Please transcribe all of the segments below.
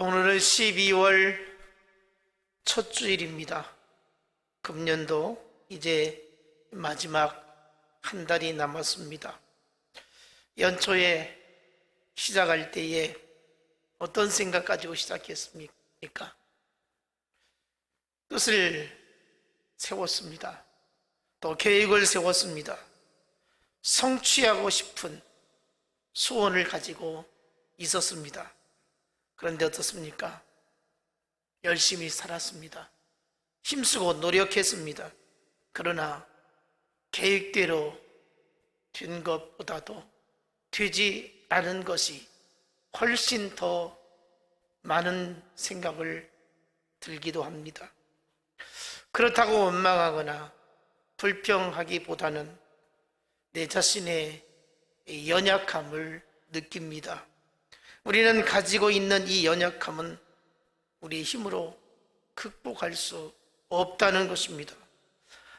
오늘은 12월 첫 주일입니다. 금년도 이제 마지막 한 달이 남았습니다. 연초에 시작할 때에 어떤 생각 가지고 시작했습니까? 뜻을 세웠습니다. 또 계획을 세웠습니다. 성취하고 싶은 소원을 가지고 있었습니다. 그런데 어떻습니까? 열심히 살았습니다. 힘쓰고 노력했습니다. 그러나 계획대로 된 것보다도 되지 않은 것이 훨씬 더 많은 생각을 들기도 합니다. 그렇다고 원망하거나 불평하기보다는 내 자신의 연약함을 느낍니다. 우리는 가지고 있는 이 연약함은 우리의 힘으로 극복할 수 없다는 것입니다.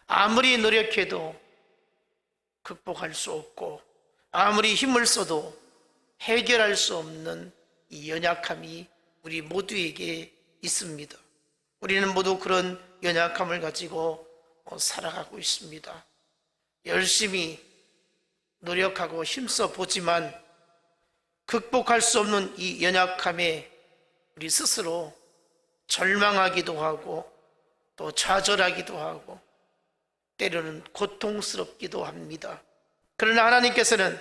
아무리 노력해도 극복할 수 없고 아무리 힘을 써도 해결할 수 없는 이 연약함이 우리 모두에게 있습니다. 우리는 모두 그런 연약함을 가지고 살아가고 있습니다. 열심히 노력하고 힘써 보지만 극복할 수 없는 이 연약함에 우리 스스로 절망하기도 하고 또 좌절하기도 하고 때로는 고통스럽기도 합니다. 그러나 하나님께서는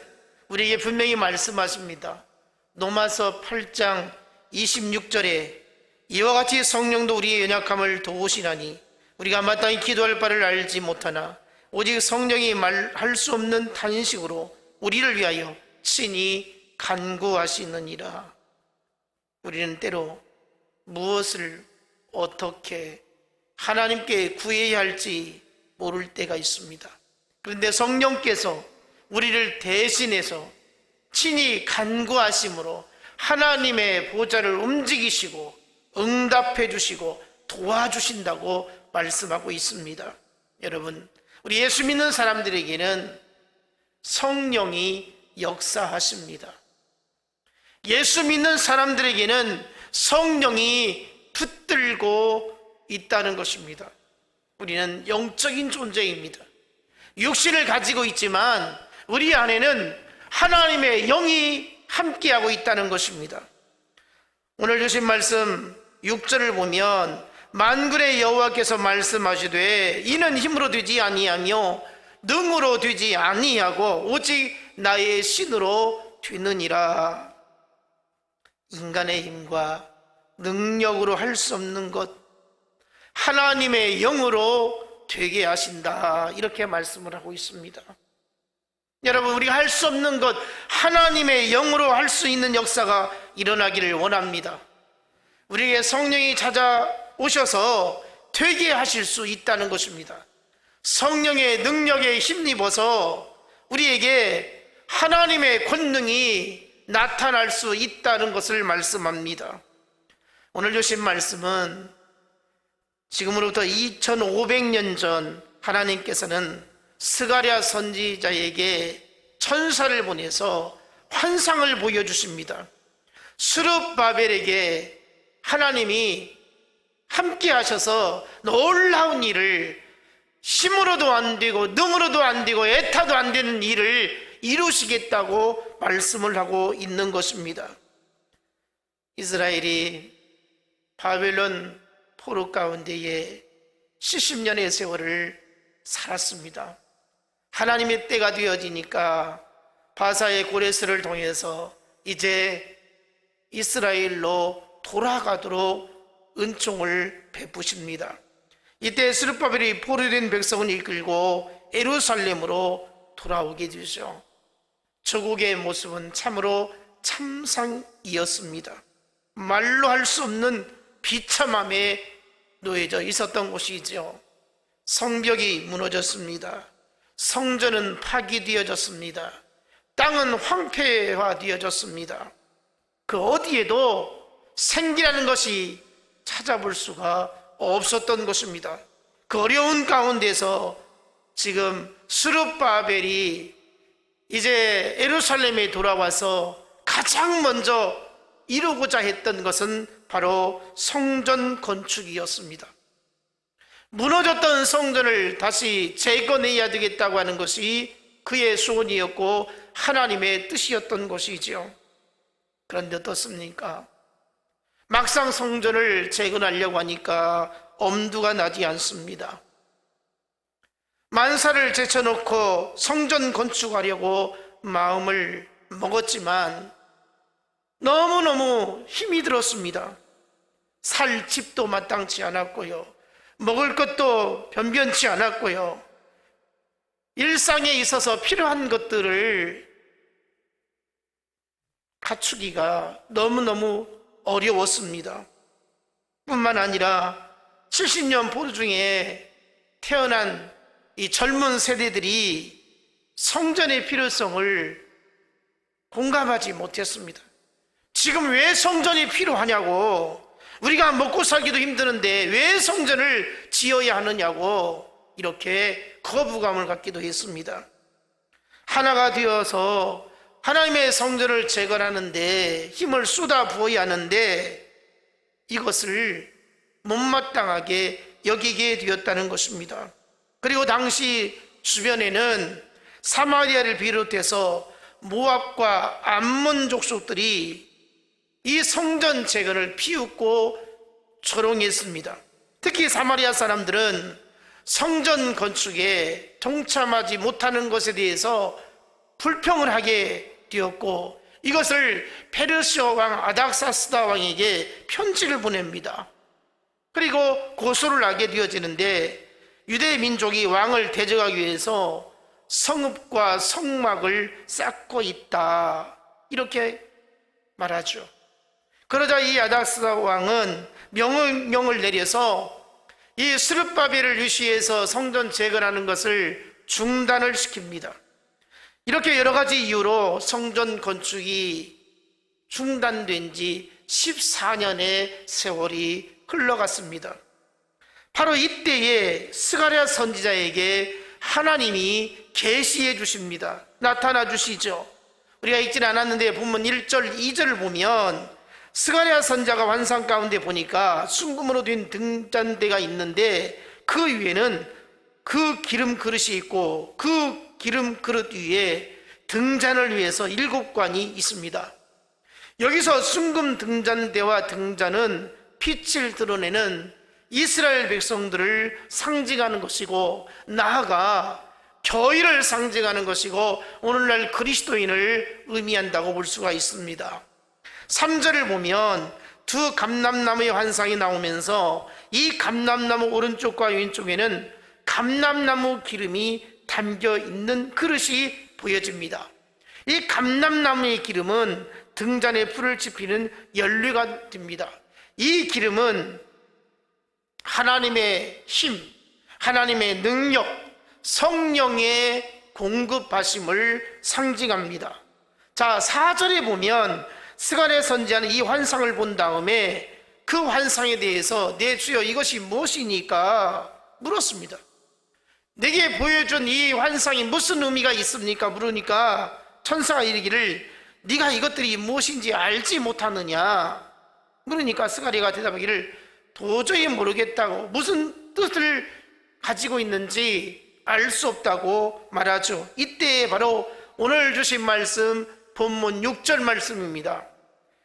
우리에게 분명히 말씀하십니다. 로마서 8장 26절에 이와 같이 성령도 우리의 연약함을 도우시나니 우리가 마땅히 기도할 바를 알지 못하나 오직 성령이 말할 수 없는 탄식으로 우리를 위하여 친히 간구하시느니라. 우리는 때로 무엇을 어떻게 하나님께 구해야 할지 모를 때가 있습니다. 그런데 성령께서 우리를 대신해서 친히 간구하심으로 하나님의 보좌를 움직이시고 응답해 주시고 도와주신다고 말씀하고 있습니다. 여러분, 우리 예수 믿는 사람들에게는 성령이 역사하십니다. 예수 믿는 사람들에게는 성령이 붙들고 있다는 것입니다. 우리는 영적인 존재입니다. 육신을 가지고 있지만 우리 안에는 하나님의 영이 함께하고 있다는 것입니다. 오늘 주신 말씀 6절을 보면 만군의 여호와께서 말씀하시되 이는 힘으로 되지 아니하며 능으로 되지 아니하고 오직 나의 신으로 되느니라. 인간의 힘과 능력으로 할 수 없는 것 하나님의 영으로 되게 하신다, 이렇게 말씀을 하고 있습니다. 여러분, 우리가 할 수 없는 것 하나님의 영으로 할 수 있는 역사가 일어나기를 원합니다. 우리에게 성령이 찾아오셔서 되게 하실 수 있다는 것입니다. 성령의 능력에 힘입어서 우리에게 하나님의 권능이 나타날 수 있다는 것을 말씀합니다. 오늘 주신 말씀은 지금으로부터 2500년 전 하나님께서는 스가랴 선지자에게 천사를 보내서 환상을 보여주십니다. 스룹바벨에게 하나님이 함께 하셔서 놀라운 일을, 힘으로도 안 되고 능으로도 안 되고 애타도 안 되는 일을 이루시겠다고 말씀을 하고 있는 것입니다. 이스라엘이 바벨론 포로 가운데에 70년의 세월을 살았습니다. 하나님의 때가 되어지니까 바사의 고레스를 통해서 이제 이스라엘로 돌아가도록 은총을 베푸십니다. 이때 스룹바벨이 포로된 백성을 이끌고 예루살렘으로 돌아오게 되죠. 조국의 모습은 참으로 참상이었습니다. 말로 할 수 없는 비참함에 놓여져 있었던 곳이죠. 성벽이 무너졌습니다. 성전은 파괴되어졌습니다. 땅은 황폐화되어졌습니다. 그 어디에도 생기라는 것이 찾아볼 수가 없었던 것입니다. 그 어려운 가운데서 지금 스룹바벨이 이제 예루살렘에 돌아와서 가장 먼저 이루고자 했던 것은 바로 성전 건축이었습니다. 무너졌던 성전을 다시 재건해야 되겠다고 하는 것이 그의 소원이었고 하나님의 뜻이었던 것이지요. 그런데 어떻습니까? 막상 성전을 재건하려고 하니까 엄두가 나지 않습니다. 만사를 제쳐놓고 성전 건축하려고 마음을 먹었지만 너무너무 힘이 들었습니다. 살 집도 마땅치 않았고요, 먹을 것도 변변치 않았고요, 일상에 있어서 필요한 것들을 갖추기가 너무너무 어려웠습니다. 뿐만 아니라 70년 보중에 태어난 이 젊은 세대들이 성전의 필요성을 공감하지 못했습니다. 지금 왜 성전이 필요하냐고, 우리가 먹고 살기도 힘드는데 왜 성전을 지어야 하느냐고 이렇게 거부감을 갖기도 했습니다. 하나가 되어서 하나님의 성전을 재건하는데 힘을 쏟아 부어야 하는데 이것을 못마땅하게 여기게 되었다는 것입니다. 그리고 당시 주변에는 사마리아를 비롯해서 모압과 암몬 족속들이 이 성전 재건을 비웃고 조롱했습니다. 특히 사마리아 사람들은 성전 건축에 동참하지 못하는 것에 대해서 불평을 하게 되었고 이것을 페르시아 왕 아닥사스다 왕에게 편지를 보냅니다. 그리고 고소를 하게 되어지는데 유대 민족이 왕을 대적하기 위해서 성읍과 성막을 쌓고 있다, 이렇게 말하죠. 그러자 이 아닥사스다 왕은 명령을 내려서 이 스룹바벨을 유시해서 성전 재건하는 것을 중단을 시킵니다. 이렇게 여러 가지 이유로 성전 건축이 중단된 지 14년의 세월이 흘러갔습니다. 바로 이때에 스가랴 선지자에게 하나님이 계시해 주십니다. 나타나 주시죠. 우리가 읽지는 않았는데 본문 1절 2절을 보면 스가랴 선지자가 환상 가운데 보니까 순금으로 된 등잔대가 있는데 그 위에는 그 기름 그릇이 있고 그 기름 그릇 위에 등잔을 위해서 7관이 있습니다. 여기서 순금 등잔대와 등잔은 빛을 드러내는 이스라엘 백성들을 상징하는 것이고 나아가 교회를 상징하는 것이고 오늘날 그리스도인을 의미한다고 볼 수가 있습니다. 3절을 보면 두 감람나무의 환상이 나오면서 이 감람나무 오른쪽과 왼쪽에는 감람나무 기름이 담겨 있는 그릇이 보여집니다. 이 감람나무의 기름은 등잔에 불을 지피는 연료가 됩니다. 이 기름은 하나님의 힘, 하나님의 능력, 성령의 공급하심을 상징합니다. 자, 4절에 보면 스가랴 선지자는 이 환상을 본 다음에 그 환상에 대해서 내 주여 이것이 무엇이니까 물었습니다. 내게 보여준 이 환상이 무슨 의미가 있습니까? 물으니까 천사가 이르기를 네가 이것들이 무엇인지 알지 못하느냐. 그러니까 스가랴가 대답하기를 도저히 모르겠다고, 무슨 뜻을 가지고 있는지 알 수 없다고 말하죠. 이때 바로 오늘 주신 말씀 본문 6절 말씀입니다.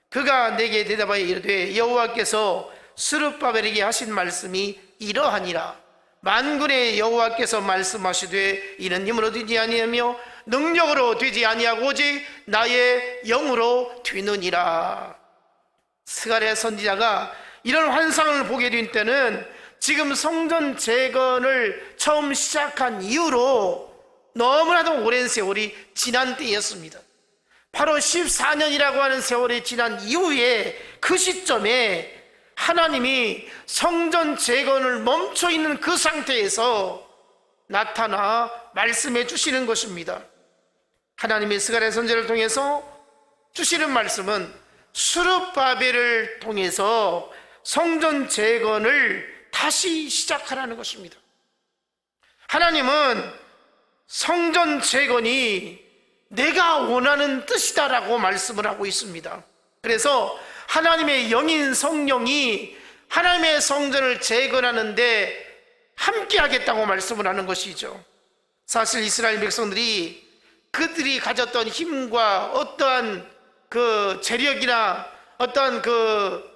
그가 내게 대답하여 이르되 여호와께서 스룹바벨에게 하신 말씀이 이러하니라. 만군의 여호와께서 말씀하시되 이는 힘으로 되지 아니하며 능력으로 되지 아니하고 오직 나의 영으로 되느니라. 스가랴 선지자가 이런 환상을 보게 된 때는 지금 성전 재건을 처음 시작한 이후로 너무나도 오랜 세월이 지난 때였습니다. 바로 14년이라고 하는 세월이 지난 이후에 그 시점에 하나님이 성전 재건을 멈춰 있는 그 상태에서 나타나 말씀해 주시는 것입니다. 하나님의 스가랴 선지자를 통해서 주시는 말씀은 스룹바벨을 통해서 성전 재건을 다시 시작하라는 것입니다. 하나님은 성전 재건이 내가 원하는 뜻이다라고 말씀을 하고 있습니다. 그래서 하나님의 영인 성령이 하나님의 성전을 재건하는데 함께 하겠다고 말씀을 하는 것이죠. 사실 이스라엘 백성들이 그들이 가졌던 힘과 어떠한 그 재력이나 어떠한 그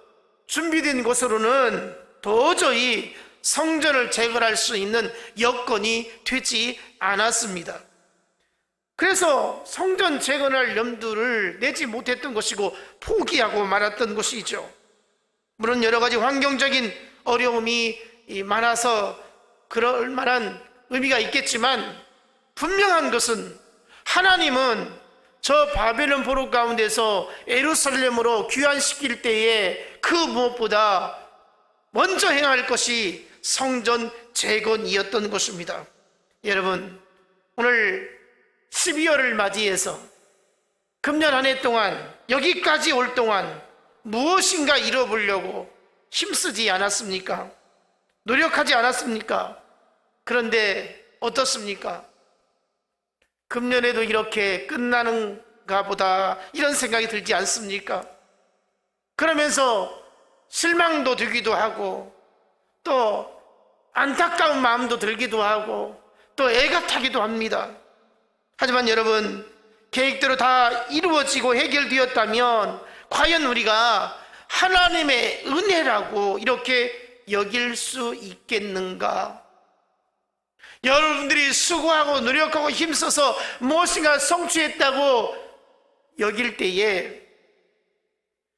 준비된 것으로는 도저히 성전을 재건할 수 있는 여건이 되지 않았습니다. 그래서 성전 재건할 염두를 내지 못했던 것이고 포기하고 말았던 것이죠. 물론 여러 가지 환경적인 어려움이 많아서 그럴 만한 의미가 있겠지만 분명한 것은 하나님은 저 바벨론 포로 가운데서 예루살렘으로 귀환시킬 때에 그 무엇보다 먼저 행할 것이 성전 재건이었던 것입니다. 여러분, 오늘 12월을 맞이해서 금년 한 해 동안 여기까지 올 동안 무엇인가 이뤄보려고 힘쓰지 않았습니까? 노력하지 않았습니까? 그런데 어떻습니까? 금년에도 이렇게 끝나는가 보다 이런 생각이 들지 않습니까? 그러면서 실망도 들기도 하고 또 안타까운 마음도 들기도 하고 또 애가 타기도 합니다. 하지만 여러분, 계획대로 다 이루어지고 해결되었다면 과연 우리가 하나님의 은혜라고 이렇게 여길 수 있겠는가? 여러분들이 수고하고 노력하고 힘써서 무엇인가 성취했다고 여길 때에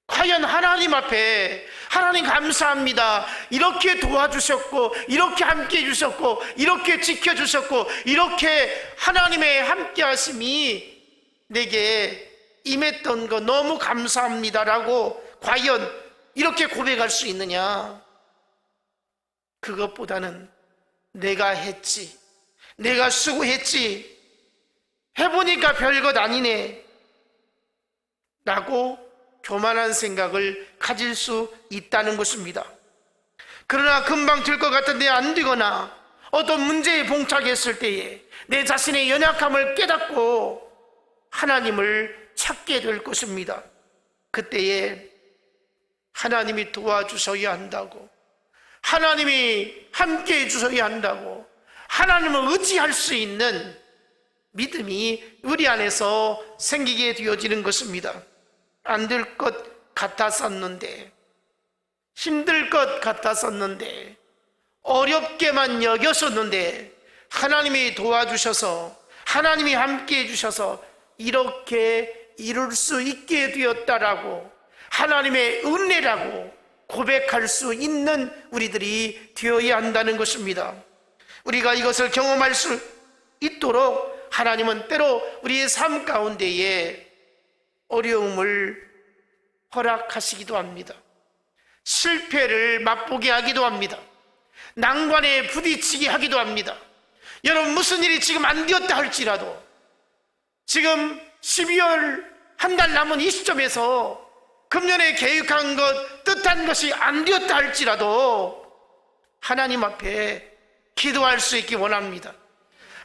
과연 하나님 앞에 하나님 감사합니다, 이렇게 도와주셨고 이렇게 함께 해주셨고 이렇게 지켜주셨고 이렇게 하나님의 함께 하심이 내게 임했던 거 너무 감사합니다라고 과연 이렇게 고백할 수 있느냐? 그것보다는 내가 했지, 내가 수고했지, 해보니까 별것 아니네 라고 교만한 생각을 가질 수 있다는 것입니다. 그러나 금방 될 것 같은데 안 되거나 어떤 문제에 봉착했을 때에 내 자신의 연약함을 깨닫고 하나님을 찾게 될 것입니다. 그때에 하나님이 도와주셔야 한다고, 하나님이 함께 해주셔야 한다고, 하나님을 의지할 수 있는 믿음이 우리 안에서 생기게 되어지는 것입니다. 안 될 것 같았었는데, 힘들 것 같았었는데, 어렵게만 여겼었는데 하나님이 도와주셔서, 하나님이 함께 해주셔서 이렇게 이룰 수 있게 되었다라고, 하나님의 은혜라고 고백할 수 있는 우리들이 되어야 한다는 것입니다. 우리가 이것을 경험할 수 있도록 하나님은 때로 우리의 삶 가운데에 어려움을 허락하시기도 합니다. 실패를 맛보게 하기도 합니다. 난관에 부딪히게 하기도 합니다. 여러분, 무슨 일이 지금 안 되었다 할지라도, 지금 12월 한 달 남은 이 시점에서 금년에 계획한 것, 뜻한 것이 안 되었다 할지라도 하나님 앞에 기도할 수 있기 원합니다.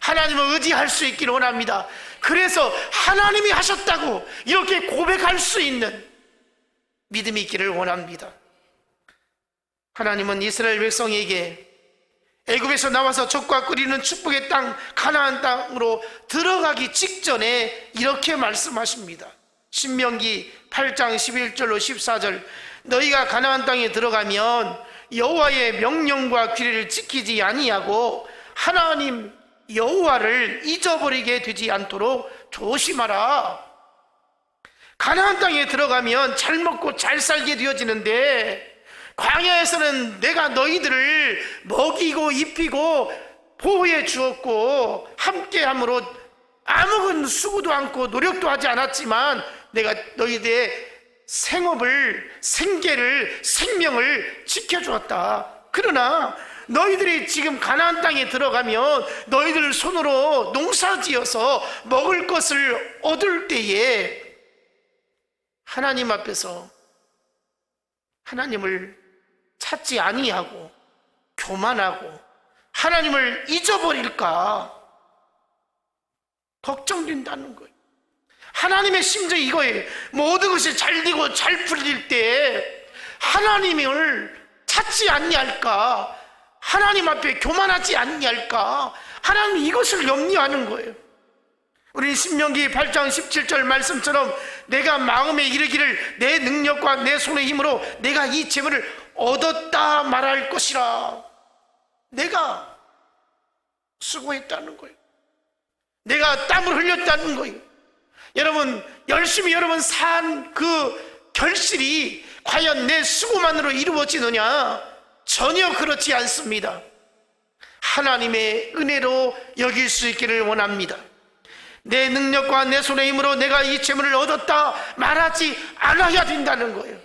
하나님을 의지할 수 있기를 원합니다. 그래서 하나님이 하셨다고 이렇게 고백할 수 있는 믿음이 있기를 원합니다. 하나님은 이스라엘 백성에게 애굽에서 나와서 젖과 끓이는 축복의 땅 가나안 땅으로 들어가기 직전에 이렇게 말씀하십니다. 신명기 8장 11절로 14절, 너희가 가나안 땅에 들어가면 여호와의 명령과 규례를 지키지 아니하고 하나님 여호와를 잊어버리게 되지 않도록 조심하라. 가나안 땅에 들어가면 잘 먹고 잘 살게 되어지는데, 광야에서는 내가 너희들을 먹이고 입히고 보호해 주었고 함께함으로 아무런 수고도 않고 노력도 하지 않았지만 내가 너희들의 생업을, 생계를, 생명을 지켜주었다. 그러나 너희들이 지금 가나안 땅에 들어가면 너희들 손으로 농사지어서 먹을 것을 얻을 때에 하나님 앞에서 하나님을 찾지 아니하고 교만하고 하나님을 잊어버릴까 걱정된다는 거예요. 하나님의 심정이 이거예요. 모든 것이 잘 되고 잘 풀릴 때 하나님을 찾지 않냐할까? 하나님 앞에 교만하지 않냐할까? 하나님 이것을 염려하는 거예요. 우리 신명기 8장 17절 말씀처럼 내가 마음에 이르기를 내 능력과 내 손의 힘으로 내가 이 재물을 얻었다 말할 것이라. 내가 수고했다는 거예요. 내가 땀을 흘렸다는 거예요. 여러분, 열심히 여러분 산 그 결실이 과연 내 수고만으로 이루어지느냐? 전혀 그렇지 않습니다. 하나님의 은혜로 여길 수 있기를 원합니다. 내 능력과 내 손의 힘으로 내가 이 재물을 얻었다 말하지 않아야 된다는 거예요.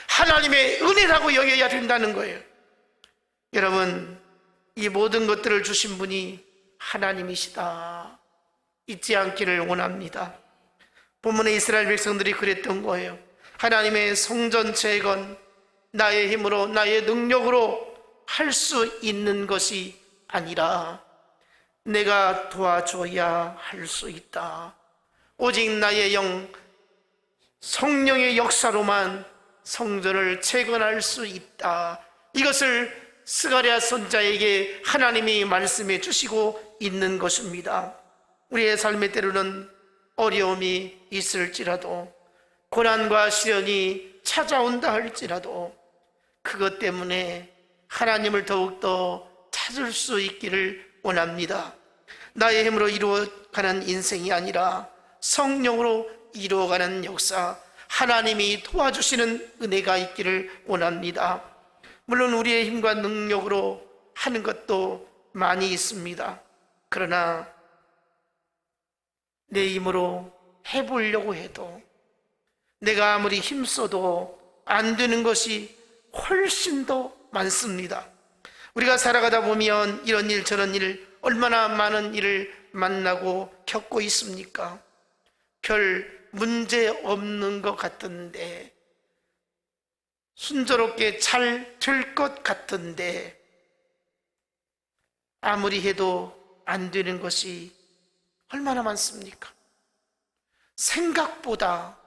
하나님의 은혜라고 여겨야 된다는 거예요. 여러분, 이 모든 것들을 주신 분이 하나님이시다 잊지 않기를 원합니다. 본문의 이스라엘 백성들이 그랬던 거예요. 하나님의 성전 재건 나의 힘으로 나의 능력으로 할 수 있는 것이 아니라 내가 도와줘야 할 수 있다. 오직 나의 영 성령의 역사로만 성전을 재건할 수 있다. 이것을 스가랴 선지자에게 하나님이 말씀해 주시고 있는 것입니다. 우리의 삶의 때로는 어려움이 있을지라도 고난과 시련이 찾아온다 할지라도 그것 때문에 하나님을 더욱더 찾을 수 있기를 원합니다. 나의 힘으로 이루어가는 인생이 아니라 성령으로 이루어가는 역사, 하나님이 도와주시는 은혜가 있기를 원합니다. 물론 우리의 힘과 능력으로 하는 것도 많이 있습니다. 그러나 내 힘으로 해보려고 해도 내가 아무리 힘써도 안 되는 것이 훨씬 더 많습니다. 우리가 살아가다 보면 이런 일 저런 일 얼마나 많은 일을 만나고 겪고 있습니까? 별 문제 없는 것 같은데, 순조롭게 잘 될 것 같은데 아무리 해도 안 되는 것이 얼마나 많습니까? 생각보다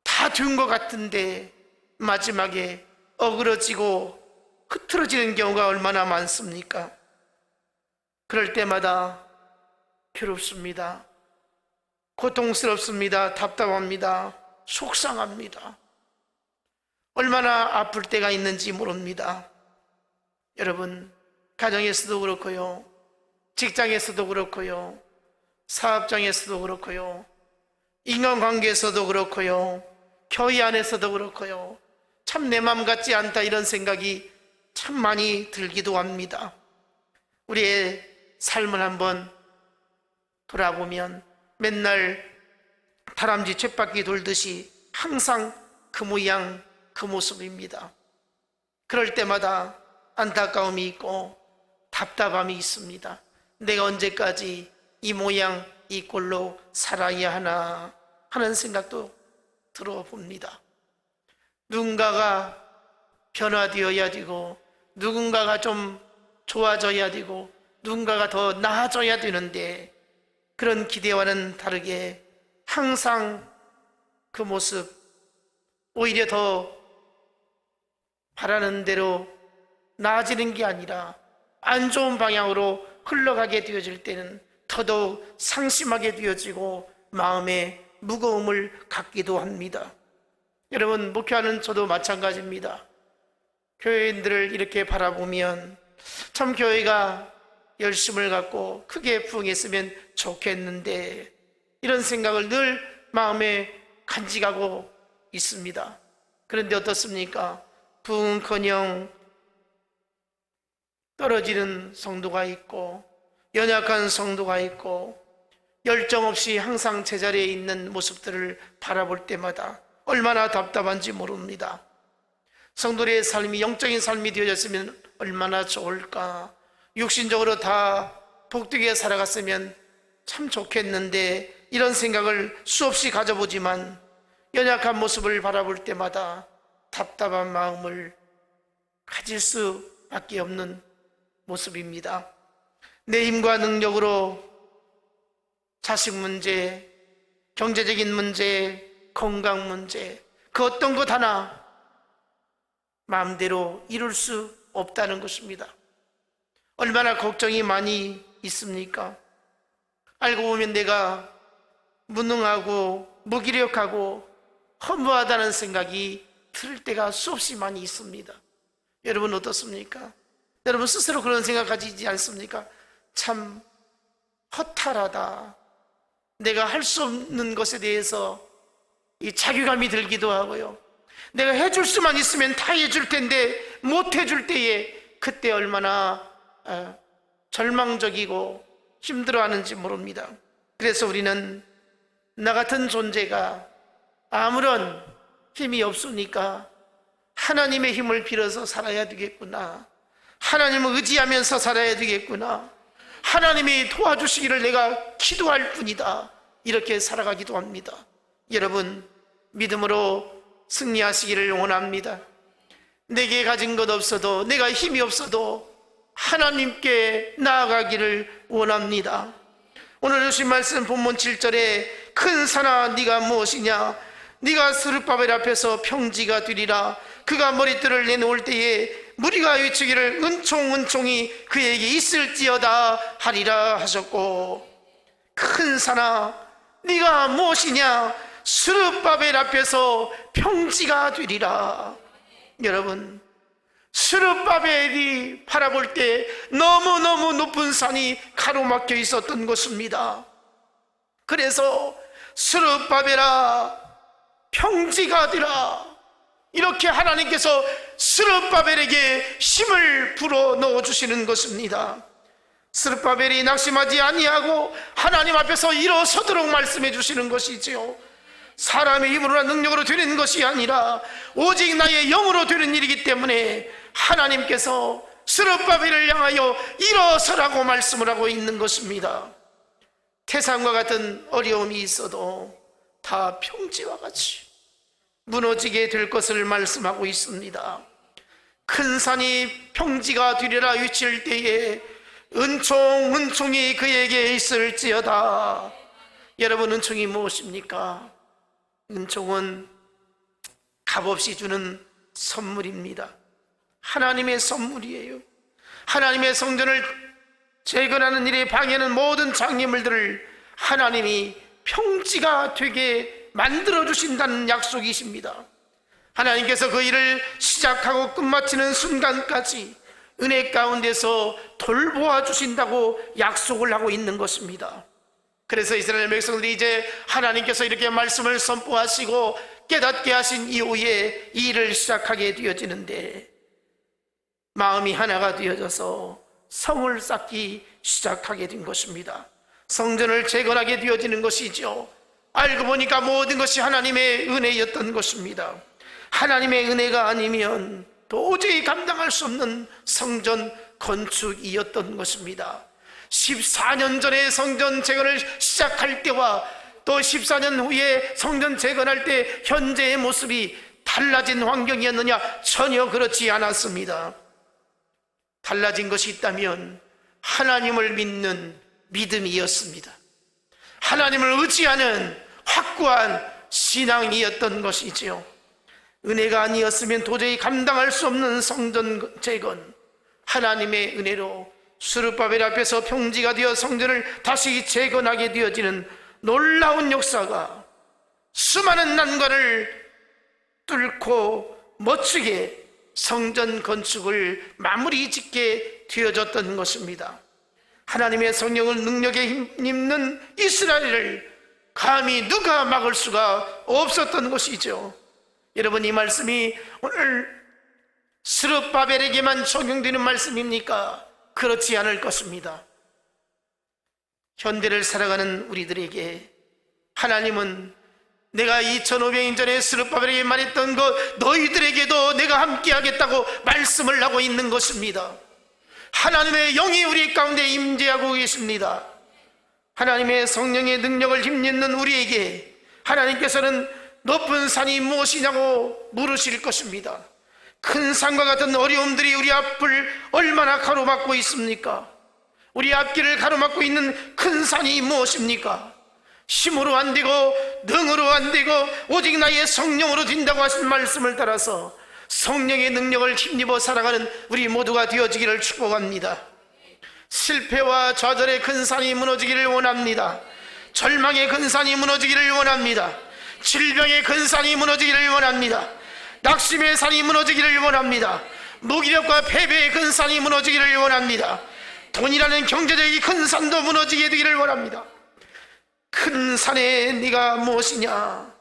다 된 것 같은데 마지막에 어그러지고 흐트러지는 경우가 얼마나 많습니까? 그럴 때마다 괴롭습니다. 고통스럽습니다. 답답합니다. 속상합니다. 얼마나 아플 때가 있는지 모릅니다. 여러분, 가정에서도 그렇고요, 직장에서도 그렇고요, 사업장에서도 그렇고요, 인간관계에서도 그렇고요, 교회 안에서도 그렇고요, 참 내 맘 같지 않다 이런 생각이 참 많이 들기도 합니다. 우리의 삶을 한번 돌아보면 맨날 다람쥐 쳇바퀴 돌듯이 항상 그 모양 그 모습입니다. 그럴 때마다 안타까움이 있고 답답함이 있습니다. 내가 언제까지 이 모양 이 꼴로 살아야 하나 하는 생각도 들어봅니다. 누군가가 변화되어야 되고 누군가가 좀 좋아져야 되고 누군가가 더 나아져야 되는데 그런 기대와는 다르게 항상 그 모습, 오히려 더 바라는 대로 나아지는 게 아니라 안 좋은 방향으로 흘러가게 되어질 때는 더더욱 상심하게 되어지고 마음에 무거움을 갖기도 합니다. 여러분, 목회하는 저도 마찬가지입니다. 교회인들을 이렇게 바라보면 참 교회가 열심을 갖고 크게 부흥했으면 좋겠는데 이런 생각을 늘 마음에 간직하고 있습니다. 그런데 어떻습니까? 부흥커녕 떨어지는 성도가 있고 연약한 성도가 있고 열정 없이 항상 제자리에 있는 모습들을 바라볼 때마다 얼마나 답답한지 모릅니다. 성도의 삶이 영적인 삶이 되어졌으면 얼마나 좋을까. 육신적으로 다 복되게 살아갔으면 참 좋겠는데 이런 생각을 수없이 가져보지만 연약한 모습을 바라볼 때마다 답답한 마음을 가질 수밖에 없는 모습입니다. 내 힘과 능력으로 자식 문제, 경제적인 문제, 건강 문제, 그 어떤 것 하나 마음대로 이룰 수 없다는 것입니다. 얼마나 걱정이 많이 있습니까? 알고 보면 내가 무능하고 무기력하고 허무하다는 생각이 들 때가 수없이 많이 있습니다. 여러분 어떻습니까? 여러분 스스로 그런 생각 가지지 않습니까? 참 허탈하다. 내가 할 수 없는 것에 대해서 이 자괴감이 들기도 하고요. 내가 해줄 수만 있으면 다 해줄 텐데 못 해줄 때에 그때 얼마나 절망적이고 힘들어하는지 모릅니다. 그래서 우리는 나 같은 존재가 아무런 힘이 없으니까 하나님의 힘을 빌어서 살아야 되겠구나, 하나님을 의지하면서 살아야 되겠구나, 하나님이 도와주시기를 내가 기도할 뿐이다, 이렇게 살아가기도 합니다. 여러분 믿음으로 승리하시기를 원합니다. 내게 가진 것 없어도, 내가 힘이 없어도 하나님께 나아가기를 원합니다. 오늘 주신 말씀 본문 7절에 큰 산아 네가 무엇이냐, 네가 스룹바벨 앞에서 평지가 되리라. 그가 머리털을 내놓을 때에 무리가 외치기를 은총이 그에게 있을지어다 하리라 하셨고, 큰 산아 네가 무엇이냐, 스룹바벨 앞에서 평지가 되리라. 여러분 스룹바벨이 바라볼 때 너무너무 높은 산이 가로막혀 있었던 것입니다. 그래서 스룹바벨아 평지가 되라, 이렇게 하나님께서 스룹바벨에게 힘을 불어 넣어주시는 것입니다. 스룹바벨이 낙심하지 아니하고 하나님 앞에서 일어서도록 말씀해 주시는 것이지요. 사람의 힘으로나 능력으로 되는 것이 아니라 오직 나의 영으로 되는 일이기 때문에 하나님께서 스룹바벨을 향하여 일어서라고 말씀을 하고 있는 것입니다. 태산과 같은 어려움이 있어도 다 평지와 같이 무너지게 될 것을 말씀하고 있습니다. 큰 산이 평지가 되리라 외칠 때에 은총이 그에게 있을지어다. 여러분 은총이 무엇입니까? 은총은 값없이 주는 선물입니다. 하나님의 선물이에요. 하나님의 성전을 재건하는 일에 방해하는 모든 장애물들을 하나님이 평지가 되게 만들어주신다는 약속이십니다. 하나님께서 그 일을 시작하고 끝마치는 순간까지 은혜 가운데서 돌보아 주신다고 약속을 하고 있는 것입니다. 그래서 이스라엘 백성들이 이제 하나님께서 이렇게 말씀을 선포하시고 깨닫게 하신 이후에 이 일을 시작하게 되어지는데 마음이 하나가 되어져서 성을 쌓기 시작하게 된 것입니다. 성전을 재건하게 되어지는 것이죠. 알고 보니까 모든 것이 하나님의 은혜였던 것입니다. 하나님의 은혜가 아니면 도저히 감당할 수 없는 성전 건축이었던 것입니다. 14년 전에 성전 재건을 시작할 때와 또 14년 후에 성전 재건할 때 현재의 모습이 달라진 환경이었느냐? 전혀 그렇지 않았습니다. 달라진 것이 있다면 하나님을 믿는 믿음이었습니다. 하나님을 의지하는 확고한 신앙이었던 것이지요. 은혜가 아니었으면 도저히 감당할 수 없는 성전 재건, 하나님의 은혜로 스룹바벨 앞에서 평지가 되어 성전을 다시 재건하게 되어지는 놀라운 역사가 수많은 난관을 뚫고 멋지게 성전 건축을 마무리 짓게 되어졌던 것입니다. 하나님의 성령을 능력에 힘입는 이스라엘을 감히 누가 막을 수가 없었던 것이죠. 여러분 이 말씀이 오늘 스룹바벨에게만 적용되는 말씀입니까? 그렇지 않을 것입니다. 현대를 살아가는 우리들에게 하나님은 내가 2500년 전에 스룹바벨에게 말했던 것 너희들에게도 내가 함께 하겠다고 말씀을 하고 있는 것입니다. 하나님의 영이 우리 가운데 임재하고 계십니다. 하나님의 성령의 능력을 힘입는 우리에게 하나님께서는 높은 산이 무엇이냐고 물으실 것입니다. 큰 산과 같은 어려움들이 우리 앞을 얼마나 가로막고 있습니까? 우리 앞길을 가로막고 있는 큰 산이 무엇입니까? 힘으로 안 되고 능으로 안 되고 오직 나의 성령으로 된다고 하신 말씀을 따라서 성령의 능력을 힘입어 살아가는 우리 모두가 되어지기를 축복합니다. 실패와 좌절의 큰 산이 무너지기를 원합니다. 절망의 큰 산이 무너지기를 원합니다. 질병의 큰 산이 무너지기를 원합니다. 낙심의 산이 무너지기를 원합니다. 무기력과 패배의 큰 산이 무너지기를 원합니다. 돈이라는 경제적인 큰 산도 무너지게 되기를 원합니다. 큰 산에 네가 무엇이냐?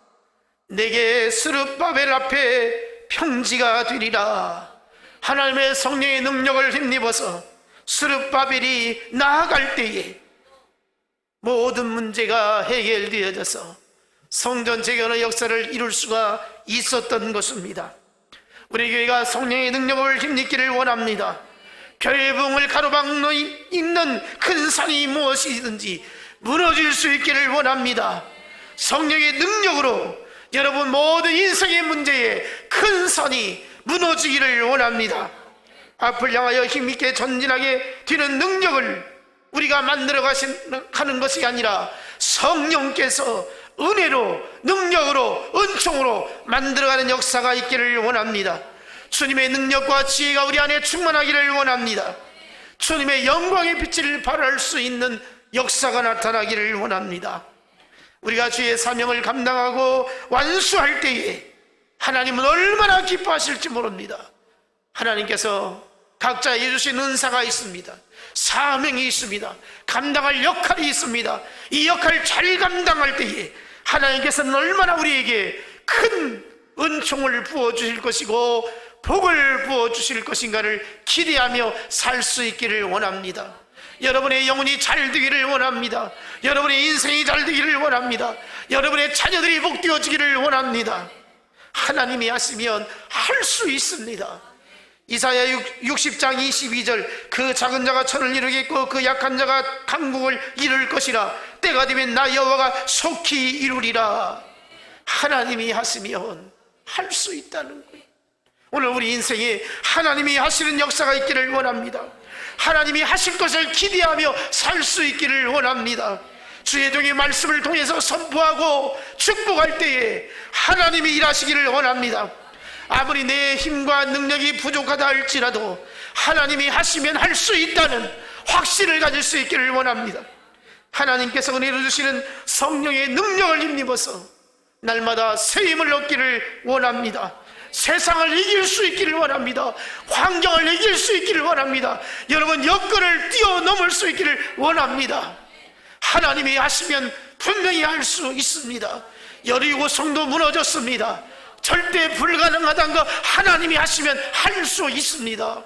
내게 스룹바벨 앞에 평지가 되리라. 하나님의 성령의 능력을 힘입어서 스룹바벨이 나아갈 때에 모든 문제가 해결되어져서 성전 재건의 역사를 이룰 수가 있었던 것입니다. 우리 교회가 성령의 능력을 힘입기를 원합니다. 교회의 부흥을 가로막고 있는 큰 산이 무엇이든지 무너질 수 있기를 원합니다. 성령의 능력으로 여러분 모든 인생의 문제에 큰 산이 무너지기를 원합니다. 앞을 향하여 힘있게 전진하게 되는 능력을 우리가 만들어 가는 것이 아니라 성령께서 은혜로 능력으로 은총으로 만들어가는 역사가 있기를 원합니다. 주님의 능력과 지혜가 우리 안에 충만하기를 원합니다. 주님의 영광의 빛을 발할 수 있는 역사가 나타나기를 원합니다. 우리가 주의 사명을 감당하고 완수할 때에 하나님은 얼마나 기뻐하실지 모릅니다. 하나님께서 각자에게 주신 은사가 있습니다. 사명이 있습니다. 감당할 역할이 있습니다. 이 역할을 잘 감당할 때에 하나님께서는 얼마나 우리에게 큰 은총을 부어주실 것이고 복을 부어주실 것인가를 기대하며 살 수 있기를 원합니다. 여러분의 영혼이 잘 되기를 원합니다. 여러분의 인생이 잘 되기를 원합니다. 여러분의 자녀들이 복되어지기를 원합니다. 하나님이 하시면 할 수 있습니다. 이사야 60장 22절 그 작은 자가 천을 이루겠고 그 약한 자가 강국을 이룰 것이라. 때가 되면 나 여호와가 속히 이루리라. 하나님이 하시면 할 수 있다는 거예요. 오늘 우리 인생에 하나님이 하시는 역사가 있기를 원합니다. 하나님이 하실 것을 기대하며 살 수 있기를 원합니다. 주의 종의 말씀을 통해서 선포하고 축복할 때에 하나님이 일하시기를 원합니다. 아무리 내 힘과 능력이 부족하다 할지라도 하나님이 하시면 할 수 있다는 확신을 가질 수 있기를 원합니다. 하나님께서 은혜로 주시는 성령의 능력을 힘입어서 날마다 새 힘을 얻기를 원합니다. 세상을 이길 수 있기를 원합니다. 환경을 이길 수 있기를 원합니다. 여러분 여건을 뛰어넘을 수 있기를 원합니다. 하나님이 하시면 분명히 할 수 있습니다. 여리고 성도 무너졌습니다. 절대 불가능하다는 거 하나님이 하시면 할 수 있습니다.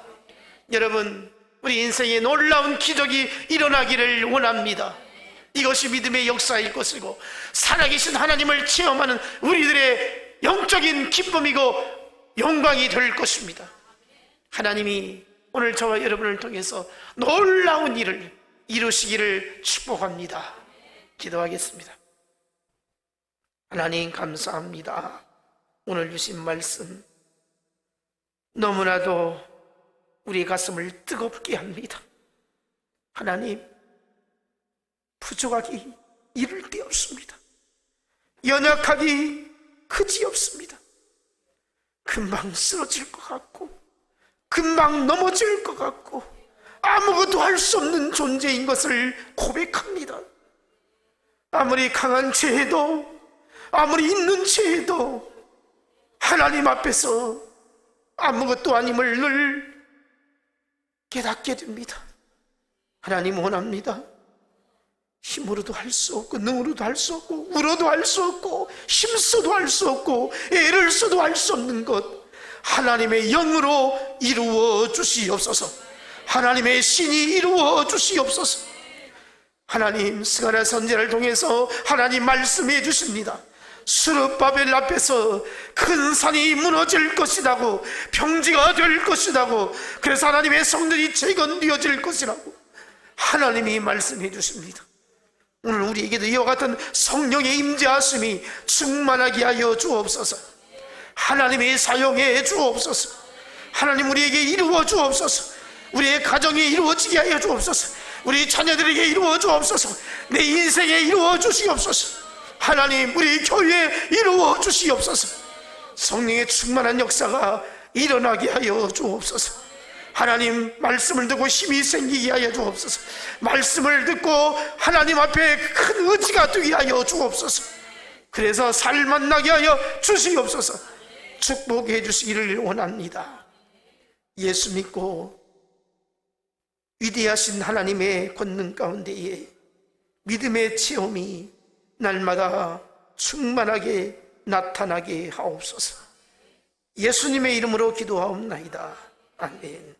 여러분 우리 인생에 놀라운 기적이 일어나기를 원합니다. 이것이 믿음의 역사일 것이고 살아계신 하나님을 체험하는 우리들의 영적인 기쁨이고 영광이 될 것입니다. 하나님이 오늘 저와 여러분을 통해서 놀라운 일을 이루시기를 축복합니다. 기도하겠습니다. 하나님 감사합니다. 오늘 주신 말씀 너무나도 우리 가슴을 뜨겁게 합니다. 하나님 부족하기 이를 데 없습니다. 연약하기 그지없습니다. 금방 쓰러질 것 같고 금방 넘어질 것 같고 아무것도 할 수 없는 존재인 것을 고백합니다. 아무리 강한 죄해도 아무리 있는 죄해도 하나님 앞에서 아무것도 아님을 늘 깨닫게 됩니다. 하나님 원합니다. 힘으로도 할 수 없고 능으로도 할 수 없고 울어도 할 수 없고 힘써도 할 수 없고 애를 써도 할 수 없는 것 하나님의 영으로 이루어 주시옵소서. 하나님의 신이 이루어 주시옵소서. 하나님 스가랴 선지자를 통해서 하나님 말씀해 주십니다. 스룹바벨 앞에서 큰 산이 무너질 것이라고 평지가 될 것이라고 그래서 하나님의 성전이 재건되어질 것이라고 하나님이 말씀해 주십니다. 오늘 우리에게도 이와 같은 성령의 임재하심이 충만하게 하여 주옵소서. 하나님의 사용해 주옵소서. 하나님 우리에게 이루어 주옵소서. 우리의 가정이 이루어지게 하여 주옵소서. 우리 자녀들에게 이루어 주옵소서. 내 인생에 이루어 주시옵소서. 하나님, 우리 교회에 이루어 주시옵소서. 성령의 충만한 역사가 일어나게 하여 주옵소서. 하나님, 말씀을 듣고 힘이 생기게 하여 주옵소서. 말씀을 듣고 하나님 앞에 큰 의지가 되게 하여 주옵소서. 그래서 살만 나게 하여 주시옵소서. 축복해 주시기를 원합니다. 예수 믿고 위대하신 하나님의 권능 가운데에 믿음의 체험이 날마다 충만하게 나타나게 하옵소서. 예수님의 이름으로 기도하옵나이다. 아멘.